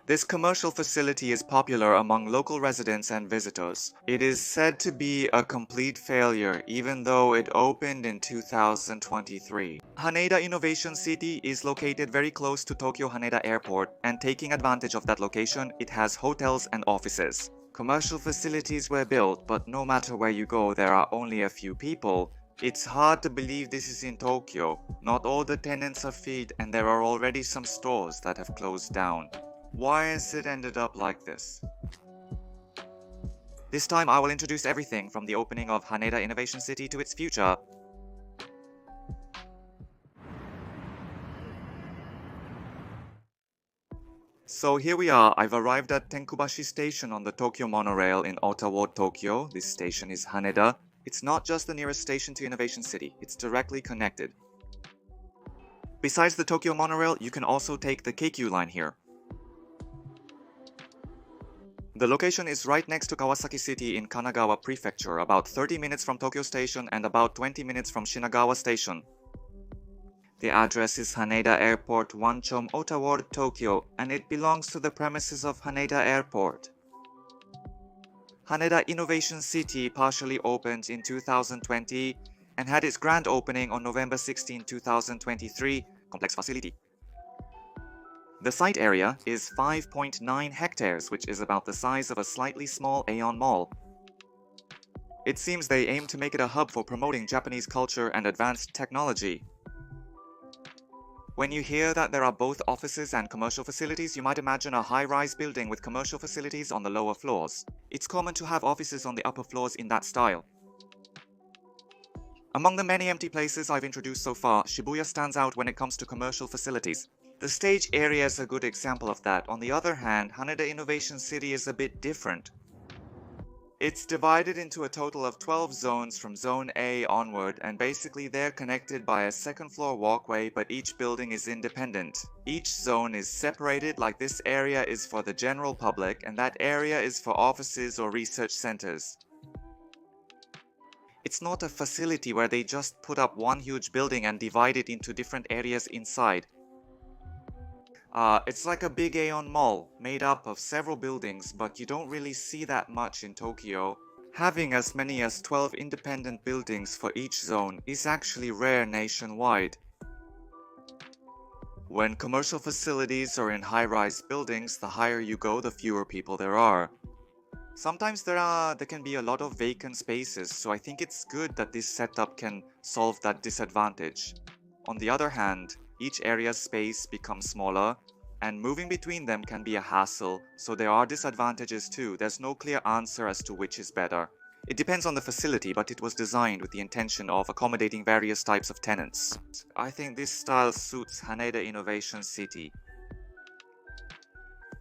This commercial facility is popular among local residents and visitors. It is said to be a complete failure even though it opened in 2023. Haneda Innovation City is located very close to Tokyo Haneda Airport, and taking advantage of that location, it has hotels and offices. Commercial facilities were built, but no matter where you go, there are only a few people. It's hard to believe this is in Tokyo. Not all the tenants are filled, and there are already some stores that have closed down. Why has it ended up like this? This time I will introduce everything from the opening of Haneda Innovation City to its future. So here we are. I've arrived at Tenkubashi Station on the Tokyo monorail in Ota Ward, Tokyo. This station is Haneda. It's not just the nearest station to Innovation City, it's directly connected. Besides the Tokyo monorail, you can also take the Keikyu line here. The location is right next to Kawasaki City in Kanagawa Prefecture, about 30 minutes from Tokyo Station and about 20 minutes from Shinagawa Station. The address is Haneda Airport, Wanchom, Ota Ward, Tokyo, and it belongs to the premises of Haneda Airport. Haneda Innovation City partially opened in 2020 and had its grand opening on November 16, 2023, complex facility. The site area is 5.9 hectares, which is about the size of a slightly small Aeon Mall. It seems they aim to make it a hub for promoting Japanese culture and advanced technology. When you hear that there are both offices and commercial facilities, you might imagine a high-rise building with commercial facilities on the lower floors. It's common to have offices on the upper floors in that style. Among the many empty places I've introduced so far, Shibuya stands out when it comes to commercial facilities. The stage area is a good example of that. On the other hand, Haneda Innovation City is a bit different. It's divided into a total of 12 zones from Zone A onward, and basically they're connected by a second-floor walkway, but each building is independent. Each zone is separated, like this area is for the general public, and that area is for offices or research centers. It's not a facility where they just put up one huge building and divide it into different areas inside. It's like a big Aeon Mall, made up of several buildings, but you don't really see that much in Tokyo. Having as many as 12 independent buildings for each zone is actually rare nationwide. When commercial facilities are in high-rise buildings, the higher you go, the fewer people there are. Sometimes there can be a lot of vacant spaces, so I think it's good that this setup can solve that disadvantage. On the other hand, each area's space becomes smaller, and moving between them can be a hassle, so there are disadvantages too. There's no clear answer as to which is better. It depends on the facility, but it was designed with the intention of accommodating various types of tenants. I think this style suits Haneda Innovation City.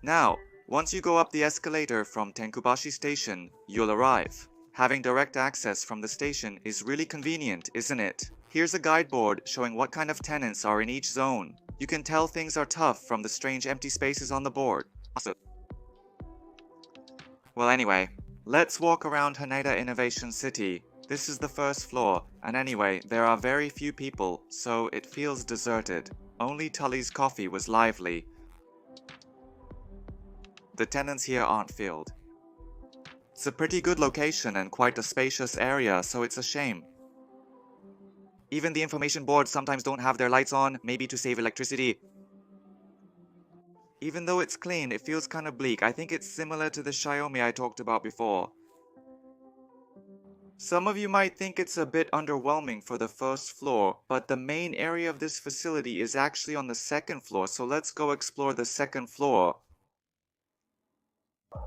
Now, once you go up the escalator from Tenkubashi Station, you'll arrive. Having direct access from the station is really convenient, isn't it? Here's a guideboard showing what kind of tenants are in each zone. You can tell things are tough from the strange empty spaces on the board. Well anyway, let's walk around Haneda Innovation City. This is the first floor, and anyway, there are very few people, so it feels deserted. Only Tully's coffee was lively. The tenants here aren't filled. It's a pretty good location and quite a spacious area, so it's a shame. Even the information boards sometimes don't have their lights on, maybe to save electricity. Even though it's clean, it feels kind of bleak. I think it's similar to the Xiaomi I talked about before. Some of you might think it's a bit underwhelming for the first floor, but the main area of this facility is actually on the second floor, so let's go explore the second floor.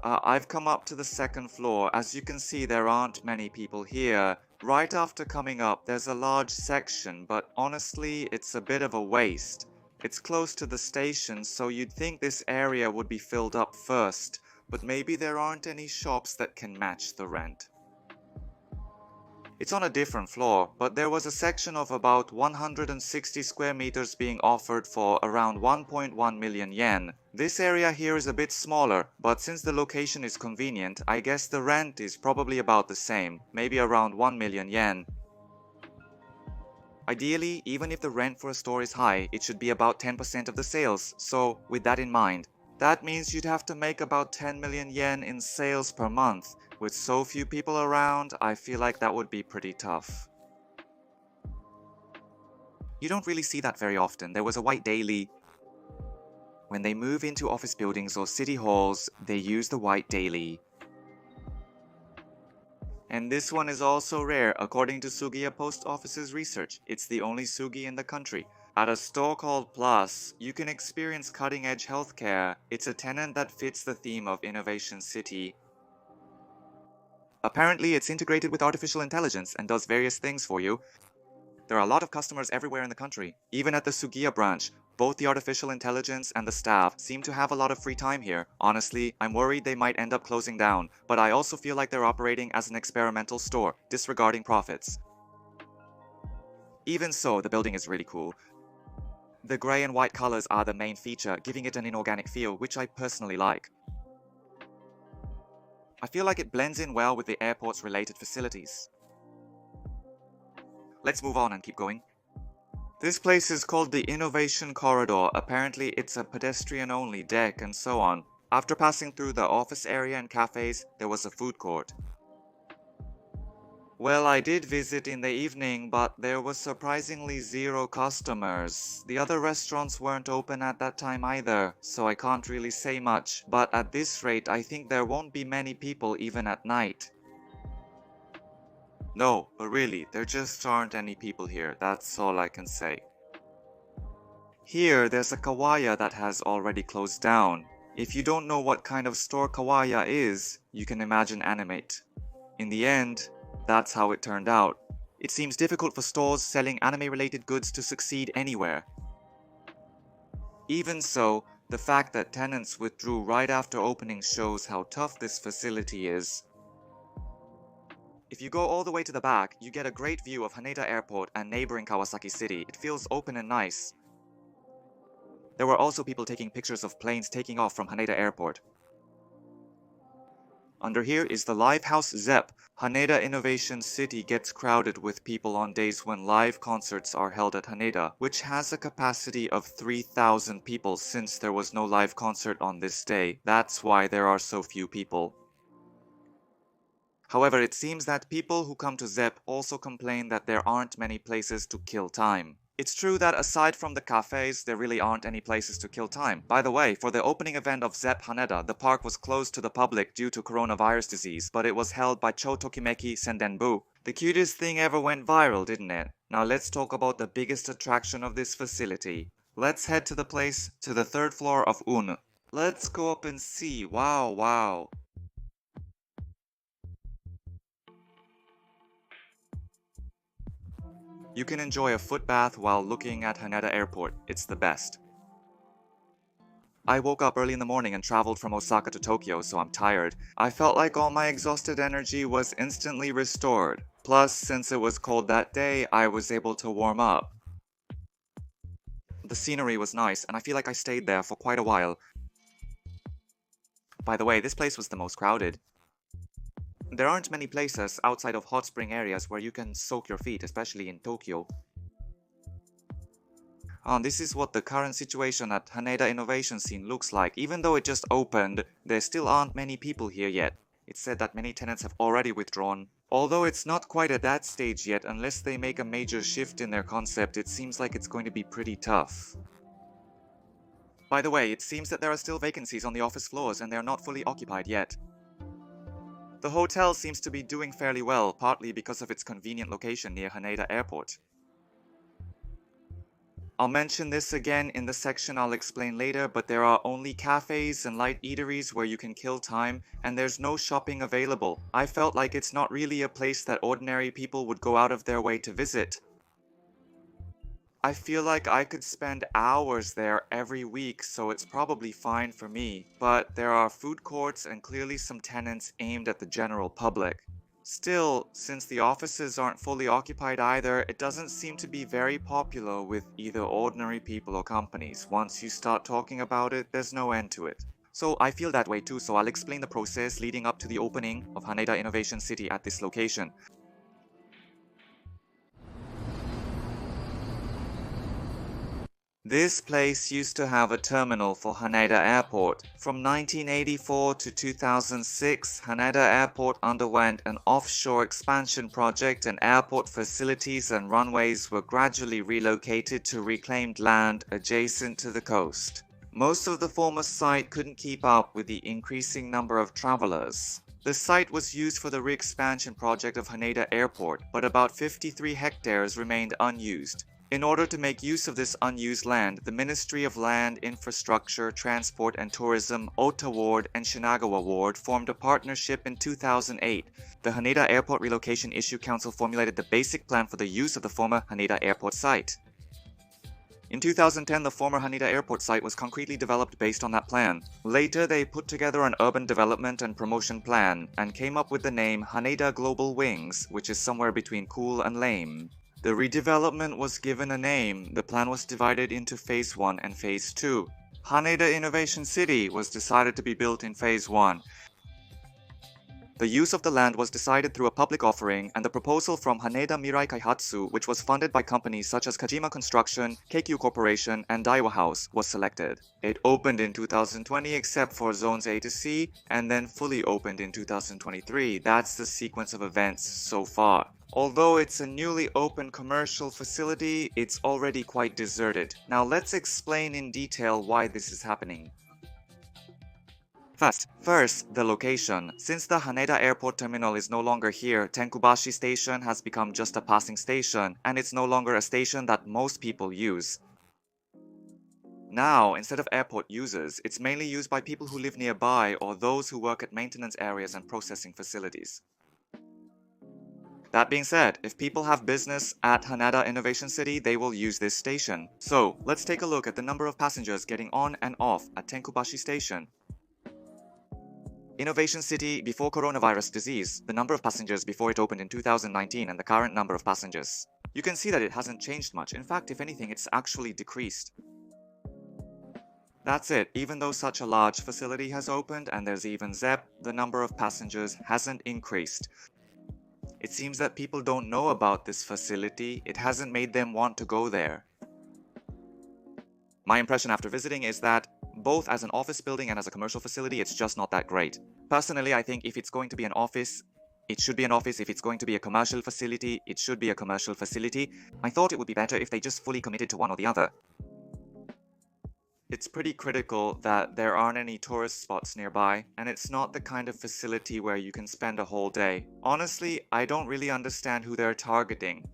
I've come up to the second floor. As you can see, there aren't many people here. Right after coming up, there's a large section, but honestly, it's a bit of a waste. It's close to the station, so you'd think this area would be filled up first, but maybe there aren't any shops that can match the rent. It's on a different floor, but there was a section of about 160 square meters being offered for around 1.1 million yen. This area here is a bit smaller, but since the location is convenient, I guess the rent is probably about the same, maybe around 1 million yen. Ideally, even if the rent for a store is high, it should be about 10% of the sales, so with that in mind, That means you'd have to make about 10 million yen in sales per month. With so few people around, I feel like that would be pretty tough. You don't really see that very often. There was a white daily. When they move into office buildings or city halls, they use the white daily. And this one is also rare. According to Sugiya Post Office's research, it's the only sugi in the country. At a store called Plus, you can experience cutting-edge healthcare. It's a tenant that fits the theme of Innovation City. Apparently, it's integrated with artificial intelligence and does various things for you. There are a lot of customers everywhere in the country. Even at the Sugiya branch, both the artificial intelligence and the staff seem to have a lot of free time here. Honestly, I'm worried they might end up closing down, but I also feel like they're operating as an experimental store, disregarding profits. Even so, the building is really cool. The grey and white colors are the main feature, giving it an inorganic feel, which I personally like. I feel like it blends in well with the airport's related facilities. Let's move on and keep going. This place is called the Innovation Corridor. Apparently it's a pedestrian-only deck and so on. After passing through the office area and cafes, there was a food court. Well, I did visit in the evening, but there was surprisingly zero customers. The other restaurants weren't open at that time either, so I can't really say much. But at this rate, I think there won't be many people even at night. No, but really, there just aren't any people here, that's all I can say. Here, there's a Kawaya that has already closed down. If you don't know what kind of store Kawaya is, you can imagine Animate. In the end, that's how it turned out. It seems difficult for stores selling anime-related goods to succeed anywhere. Even so, the fact that Tenants withdrew right after opening shows how tough this facility is. If you go all the way to the back, you get a great view of Haneda Airport and neighboring Kawasaki City. It feels open and nice. There were also people taking pictures of planes taking off from Haneda Airport. Under here is the live house ZEP. Haneda Innovation City gets crowded with people on days when live concerts are held at Haneda, which has a capacity of 3,000 people since there was no live concert on this day. That's why there are so few people. However, it seems that people who come to ZEP also complain that there aren't many places to kill time. It's true that aside from the cafes, there really aren't any places to kill time. By the way, for the opening event of ZEP Haneda, the park was closed to the public due to coronavirus disease, but it was held by Cho Tokimeki Sendenbu. The cutest thing ever went viral, didn't it? Now let's talk about the biggest attraction of this facility. Let's head to the place, to the third floor of UN. Let's go up and see. Wow. You can enjoy a foot bath while looking at Haneda Airport. It's the best. I woke up early in the morning and traveled from Osaka to Tokyo, so I'm tired. I felt like all my exhausted energy was instantly restored. Plus, since it was cold that day, I was able to warm up. The scenery was nice, and I feel like I stayed there for quite a while. By the way, this place was the most crowded. There aren't many places outside of hot spring areas where you can soak your feet, especially in Tokyo. This is what the current situation at Haneda Innovation Scene looks like. Even though it just opened, there still aren't many people here yet. It's said that many tenants have already withdrawn. Although it's not quite at that stage yet, unless they make a major shift in their concept, it seems like it's going to be pretty tough. By the way, it seems that there are still vacancies on the office floors and they are not fully occupied yet. The hotel seems to be doing fairly well, partly because of its convenient location near Haneda Airport. I'll mention this again in the section I'll explain later, but there are only cafes and light eateries where you can kill time, and there's no shopping available. I felt like it's not really a place that ordinary people would go out of their way to visit. I feel like I could spend hours there every week, so it's probably fine for me. But there are food courts and clearly some tenants aimed at the general public. Still, since the offices aren't fully occupied either, it doesn't seem to be very popular with either ordinary people or companies. Once you start talking about it, there's no end to it. So I feel that way too, so I'll explain the process leading up to the opening of Haneda Innovation City at this location. This place used to have a terminal for Haneda Airport. From 1984 to 2006, Haneda Airport underwent an offshore expansion project and airport facilities and runways were gradually relocated to reclaimed land adjacent to the coast. Most of the former site couldn't keep up with the increasing number of travelers. The site was used for the re-expansion project of Haneda Airport, but about 53 hectares remained unused. In order to make use of this unused land, the Ministry of Land, Infrastructure, Transport and Tourism, Ota Ward and Shinagawa Ward formed a partnership in 2008. The Haneda Airport Relocation Issue Council formulated the basic plan for the use of the former Haneda Airport site. In 2010, the former Haneda Airport site was concretely developed based on that plan. Later, they put together an urban development and promotion plan and came up with the name Haneda Global Wings, which is somewhere between cool and lame. The redevelopment was given a name. The plan was divided into Phase 1 and Phase 2. Haneda Innovation City was decided to be built in Phase 1. The use of the land was decided through a public offering, and the proposal from Haneda Mirai Kaihatsu, which was funded by companies such as Kajima Construction, Keikyu Corporation, and Daiwa House, was selected. It opened in 2020 except for Zones A to C, and then fully opened in 2023. That's the sequence of events so far. Although it's a newly opened commercial facility, it's already quite deserted. Now let's explain in detail why this is happening. First, the location. Since the Haneda Airport Terminal is no longer here, Tenkubashi Station has become just a passing station, and it's no longer a station that most people use. Now, instead of airport users, it's mainly used by people who live nearby or those who work at maintenance areas and processing facilities. That being said, if people have business at Haneda Innovation City, they will use this station. So, let's take a look at the number of passengers getting on and off at Tenkubashi Station. Innovation City before coronavirus disease, the number of passengers before it opened in 2019 and the current number of passengers. You can see that it hasn't changed much. In fact, if anything, it's actually decreased. That's it. Even though such a large facility has opened and there's even ZEP, the number of passengers hasn't increased. It seems that people don't know about this facility. It hasn't made them want to go there. My impression after visiting is that both as an office building and as a commercial facility, it's just not that great. Personally, I think if it's going to be an office, it should be an office. If it's going to be a commercial facility, it should be a commercial facility. I thought it would be better if they just fully committed to one or the other. It's pretty critical that there aren't any tourist spots nearby, and it's not the kind of facility where you can spend a whole day. Honestly, I don't really understand who they're targeting.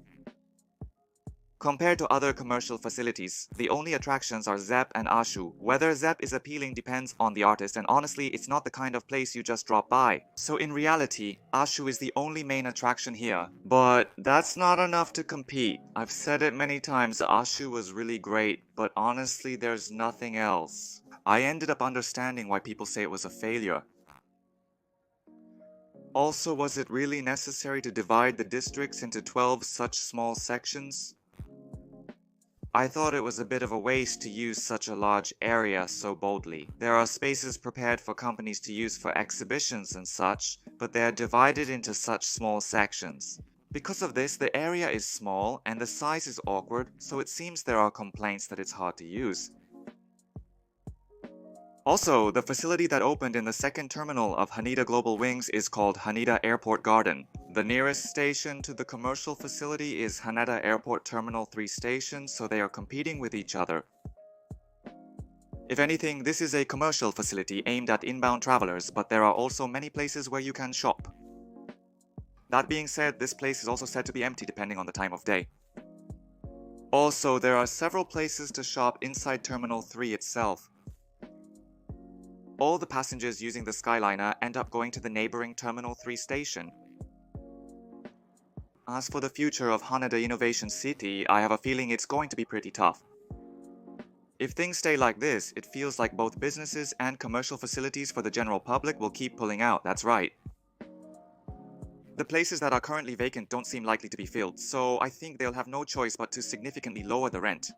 Compared to other commercial facilities, the only attractions are ZEP and Ashu. Whether ZEP is appealing depends on the artist, and honestly, it's not the kind of place you just drop by. So in reality, Ashu is the only main attraction here. But that's not enough to compete. I've said it many times, Ashu was really great, but honestly, there's nothing else. I ended up understanding why people say it was a failure. Also, was it really necessary to divide the districts into 12 such small sections? I thought it was a bit of a waste to use such a large area so boldly. There are spaces prepared for companies to use for exhibitions and such, but they are divided into such small sections. Because of this, the area is small and the size is awkward, so it seems there are complaints that it's hard to use. Also, the facility that opened in the second terminal of Haneda Global Wings is called Haneda Airport Garden. The nearest station to the commercial facility is Haneda Airport Terminal 3 station, so they are competing with each other. If anything, this is a commercial facility aimed at inbound travelers, but there are also many places where you can shop. That being said, this place is also said to be empty depending on the time of day. Also, there are several places to shop inside Terminal 3 itself. All the passengers using the Skyliner end up going to the neighboring Terminal 3 station. As for the future of Haneda Innovation City, I have a feeling it's going to be pretty tough. If things stay like this, it feels like both businesses and commercial facilities for the general public will keep pulling out, that's right. The places that are currently vacant don't seem likely to be filled, so I think they'll have no choice but to significantly lower the rent.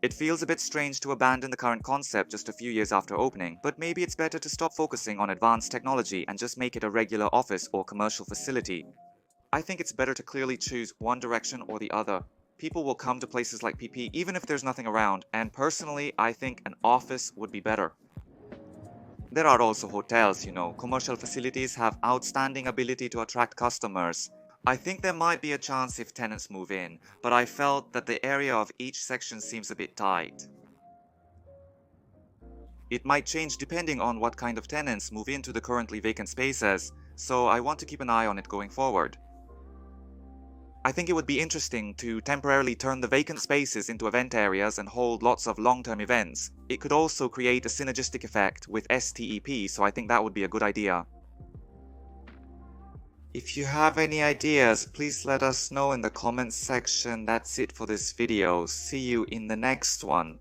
It feels a bit strange to abandon the current concept just a few years after opening, but maybe it's better to stop focusing on advanced technology and just make it a regular office or commercial facility. I think it's better to clearly choose one direction or the other. people will come to places like PP even if there's nothing around, and personally, I think an office would be better. There are also hotels, commercial facilities have outstanding ability to attract customers. I think there might be a chance if tenants move in, but I felt that the area of each section seems a bit tight. It might change depending on what kind of tenants move into the currently vacant spaces, so I want to keep an eye on it going forward. I think it would be interesting to temporarily turn the vacant spaces into event areas and hold lots of long-term events. It could also create a synergistic effect with STEP, so I think that would be a good idea. If you have any ideas, please let us know in the comments section. That's it for this video. See you in the next one.